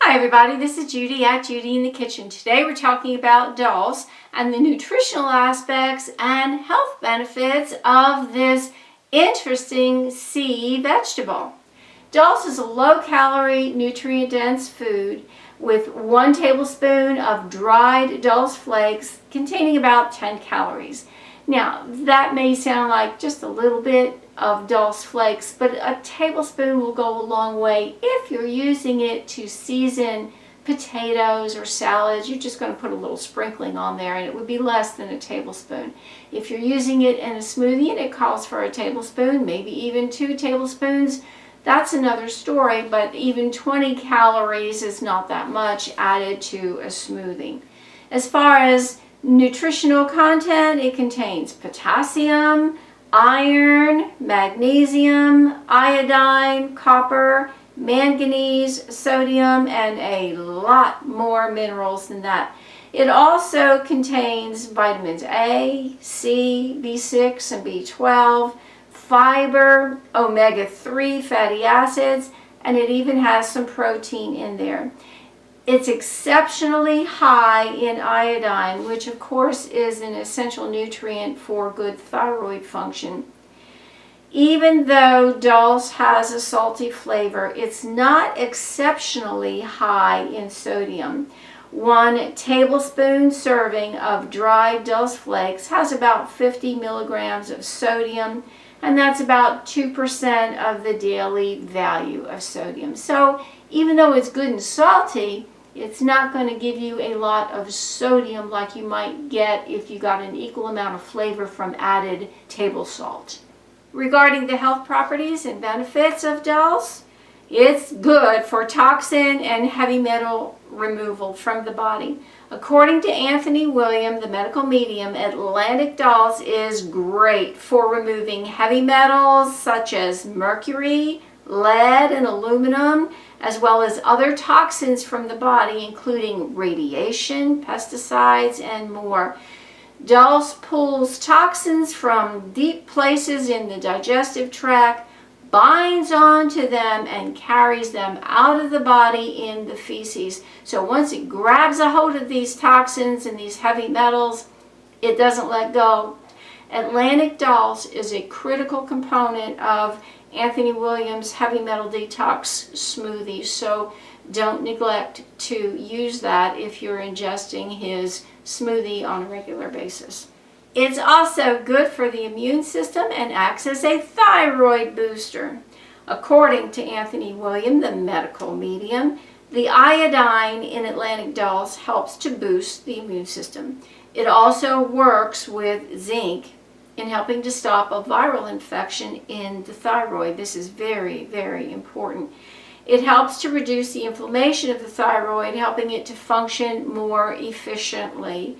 Hi everybody, this is Judy at Judy in the Kitchen. Today we're talking about Dulse and the nutritional aspects and health benefits of this interesting sea vegetable. Dulse is a low-calorie, nutrient-dense food with 1 tablespoon of dried dulse flakes containing about 10 calories. Now, that may sound like just a little bit of dulse flakes, but a tablespoon will go a long way if you're using it to season potatoes or salads. You're just going to put a little sprinkling on there, and it would be less than a tablespoon. If you're using it in a smoothie and it calls for a tablespoon, maybe even 2 tablespoons, that's another story, but even 20 calories is not that much added to a smoothie. As far as nutritional content, it contains potassium, iron, magnesium, iodine, copper, manganese, sodium, and a lot more minerals than that. It also contains vitamins A, C, B6, and B12, fiber, omega-3 fatty acids, and it even has some protein in there. It's exceptionally high in iodine, which of course is an essential nutrient for good thyroid function. Even though Dulse has a salty flavor, it's not exceptionally high in sodium. 1 tablespoon serving of dried Dulse flakes has about 50 milligrams of sodium, and that's about 2% of the daily value of sodium. So even though it's good and salty, it's not going to give you a lot of sodium like you might get if you got an equal amount of flavor from added table salt. Regarding the health properties and benefits of Dulse, it's good for toxin and heavy metal removal from the body. According to Anthony William, the medical medium, Atlantic Dulse is great for removing heavy metals such as mercury, lead, and aluminum, as well as other toxins from the body, including radiation, pesticides, and more. Dulse pulls toxins from deep places in the digestive tract, binds onto them, and carries them out of the body in the feces. So once it grabs a hold of these toxins and these heavy metals, it doesn't let go. Atlantic Dulse is a critical component of Anthony Williams' heavy metal detox smoothie, so don't neglect to use that if you're ingesting his smoothie on a regular basis. It's also good for the immune system and acts as a thyroid booster. According to Anthony William, the medical medium, the iodine in Atlantic Dulse helps to boost the immune system. It also works with zinc in helping to stop a viral infection in the thyroid. This is very, very important. It helps to reduce the inflammation of the thyroid, helping it to function more efficiently.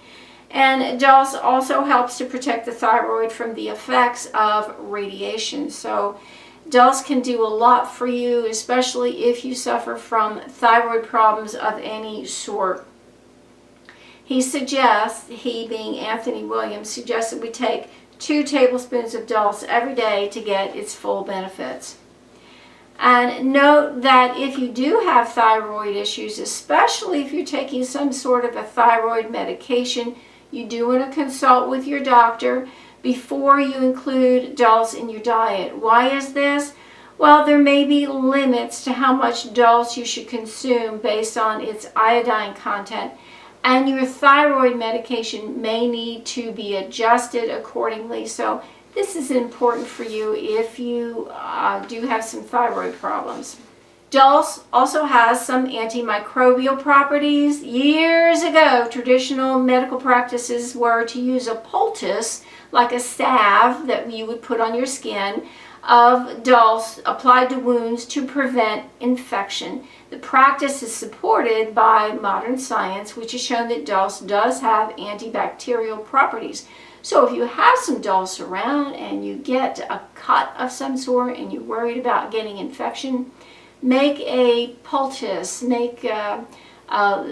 And Dulse also helps to protect the thyroid from the effects of radiation. So Dulse can do a lot for you, especially if you suffer from thyroid problems of any sort. He being Anthony Williams, suggests that we take 2 tablespoons of Dulse every day to get its full benefits. And note that if you do have thyroid issues, especially if you're taking some sort of a thyroid medication, you do want to consult with your doctor before you include Dulse in your diet. Why is this? Well, there may be limits to how much Dulse you should consume based on its iodine content, and your thyroid medication may need to be adjusted accordingly. So this is important for you if you do have some thyroid problems. Dulse also has some antimicrobial properties. Years ago, traditional medical practices were to use a poultice, like a salve that you would put on your skin, of Dulse applied to wounds to prevent infection. The practice is supported by modern science, which has shown that Dulse does have antibacterial properties. So if you have some Dulse around and you get a cut of some sort and you're worried about getting infection, make a poultice, make a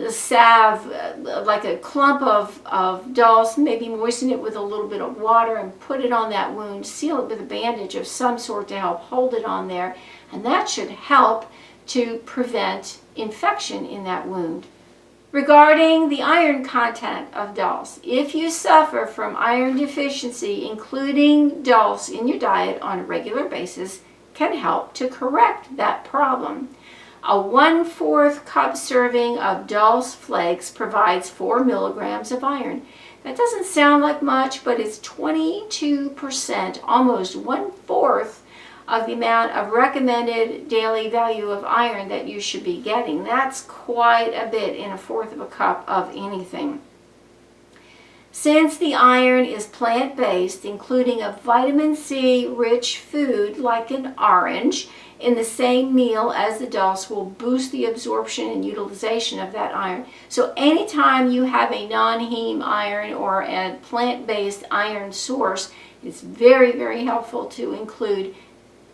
salve, like a clump of Dulse, maybe moisten it with a little bit of water and put it on that wound, seal it with a bandage of some sort to help hold it on there, and that should help to prevent infection in that wound. Regarding the iron content of Dulse, if you suffer from iron deficiency, including Dulse in your diet on a regular basis can help to correct that problem. A 1/4 cup serving of Dulse flakes provides 4 milligrams of iron. That doesn't sound like much, but it's 22%, almost 1/4 of the amount of recommended daily value of iron that you should be getting. That's quite a bit in 1/4 of a cup of anything. Since the iron is plant-based, including a vitamin C rich food like an orange in the same meal as the Dulse will boost the absorption and utilization of that iron. So anytime you have a non-heme iron or a plant-based iron source, it's very, very helpful to include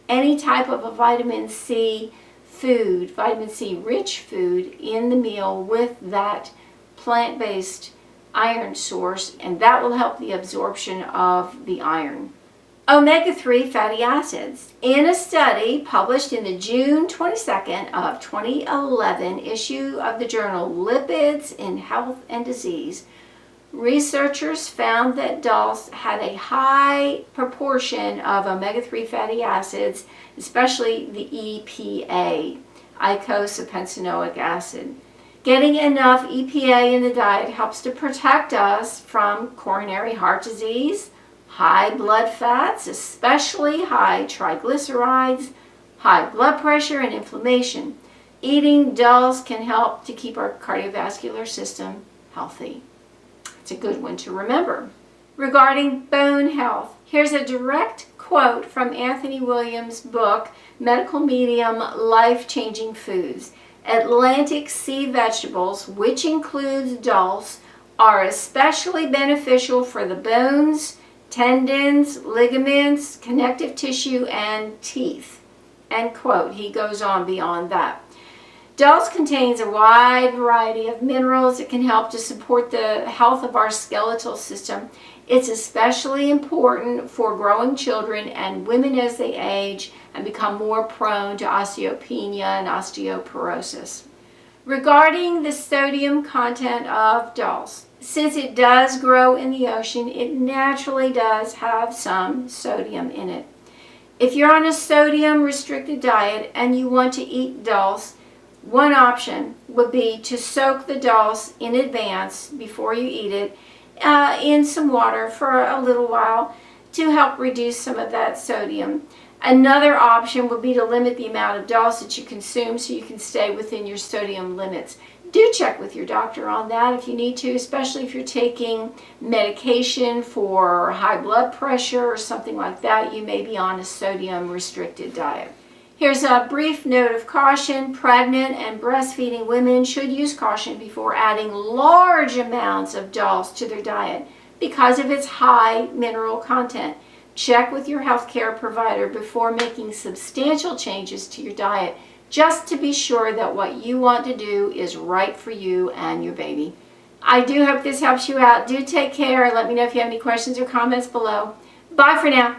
any type of a vitamin C food, vitamin C rich food in the meal with that plant-based iron source, and that will help the absorption of the iron. Omega-3 fatty acids. In a study published in the June 22nd of 2011 issue of the journal Lipids in Health and Disease, researchers found that Dulse had a high proportion of omega-3 fatty acids, especially the EPA, eicosapentaenoic acid. Getting enough EPA in the diet helps to protect us from coronary heart disease, high blood fats, especially high triglycerides, high blood pressure, and inflammation. Eating Dulse can help to keep our cardiovascular system healthy. It's a good one to remember. Regarding bone health, here's a direct quote from Anthony Williams' book, Medical Medium Life-Changing Foods. Atlantic sea vegetables, which includes Dulse, are especially beneficial for the bones, tendons, ligaments, connective tissue, and teeth. End quote. He goes on beyond that. Dulse contains a wide variety of minerals that can help to support the health of our skeletal system. It's especially important for growing children and women as they age and become more prone to osteopenia and osteoporosis. Regarding the sodium content of Dulse, since it does grow in the ocean, it naturally does have some sodium in it. If you're on a sodium-restricted diet and you want to eat Dulse, one option would be to soak the Dulse in advance before you eat it in some water for a little while to help reduce some of that sodium. Another option would be to limit the amount of Dulse that you consume so you can stay within your sodium limits. Do check with your doctor on that if you need to, especially if you're taking medication for high blood pressure or something like that. You may be on a sodium-restricted diet. Here's a brief note of caution. Pregnant and breastfeeding women should use caution before adding large amounts of Dulse to their diet because of its high mineral content. Check with your healthcare provider before making substantial changes to your diet, just to be sure that what you want to do is right for you and your baby. I do hope this helps you out. Do take care. Let me know if you have any questions or comments below. Bye for now.